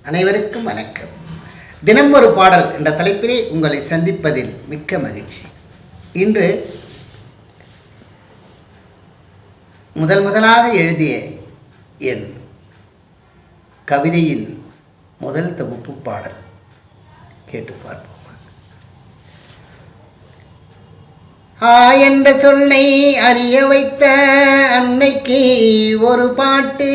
அனைவருக்கும் வணக்கம். தினம் ஒரு பாடல் என்ற தலைப்பிலே உங்களை சந்திப்பதில் மிக்க மகிழ்ச்சி. இன்று முதலாக எழுதிய என் கவிதையின் முதல் தொகுப்பு பாடல் கேட்டு பார்ப்போம். என்ற சொல்லை அறிய வைத்த அன்னைக்கு ஒரு பாட்டு,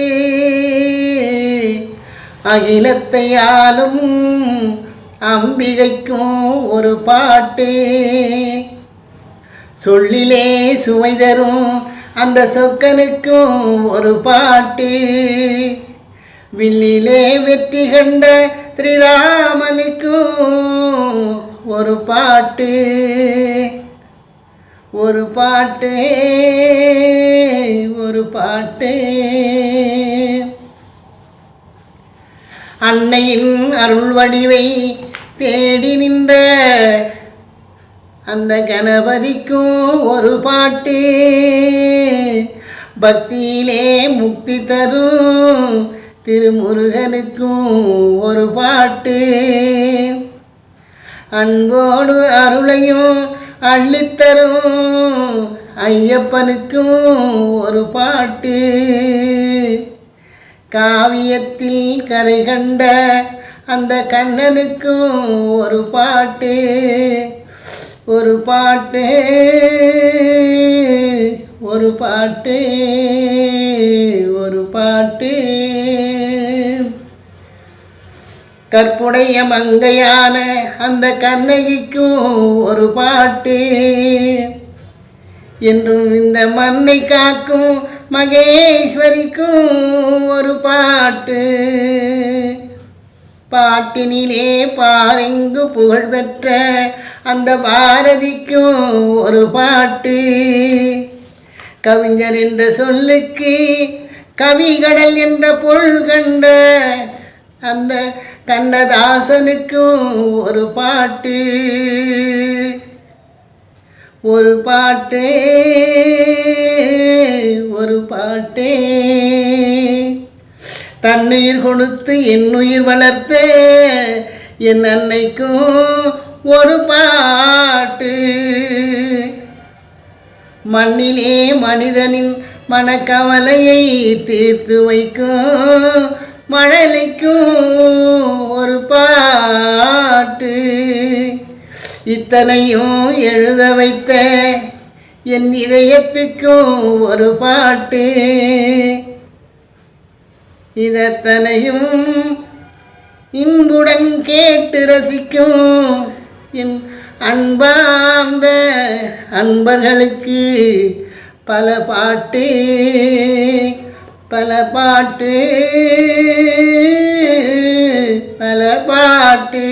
அகிலத்தை ஆளும் அம்பிகைக்கும் ஒரு பாட்டு, சொல்லிலே சுவை தரும் அந்த சொக்கனுக்கும் ஒரு பாட்டு, வில்லிலே வெற்றி கண்ட ஸ்ரீராமனுக்கும் ஒரு பாட்டு, ஒரு பாட்டு, ஒரு பாட்டு. அன்னையின் அருள் வடிவை தேடி நின்ற அந்த கணபதிக்கும் ஒரு பாட்டு, பக்தியிலே முக்தி தரும் திருமுருகனுக்கும் ஒரு பாட்டு, அன்போடு அருளையும் அள்ளித்தரும் ஐயப்பனுக்கும் ஒரு பாட்டு, காவியத்தில் கரை கண்ட அந்த கண்ணனுக்கும் ஒரு பாட்டு, ஒரு பாட்டு, ஒரு பாட்டு, ஒரு பாட்டு. கற்புடைய மங்கையான அந்த கண்ணகிக்கும் ஒரு பாட்டு, என்றும் இந்த மண்ணை காக்கும் மகேஸ்வரிக்கும் ஒரு பாட்டு, பாட்டினிலே பாரெங்கு புகழ் பெற்ற அந்த பாரதிக்கும் ஒரு பாட்டு, கவிஞர் என்ற சொல்லுக்கு கவிகடல் என்ற பொருள் கண்ட அந்த கண்ணதாசனுக்கும் ஒரு பாட்டு, ஒரு பாட்டு, ஒரு பாட்டு. தன்னுயிர் கொடுத்து என்னுயிர் வளர்த்த என் அன்னைக்கும் ஒரு பாட்டு, மண்ணிலே மனிதனின் மனக்கவலையை தீர்த்து வைக்கும் மழலைக்கும் ஒரு பாட்டு, இத்தனையும் எழுத வைத்த என் இதயத்துக்கும் ஒரு பாட்டு, இதத்தனையும் இன்புடன் கேட்டு ரசிக்கும் என் அன்பார்ந்த அன்பர்களுக்கு பல பாட்டு, பல பாட்டு, பல பாட்டு.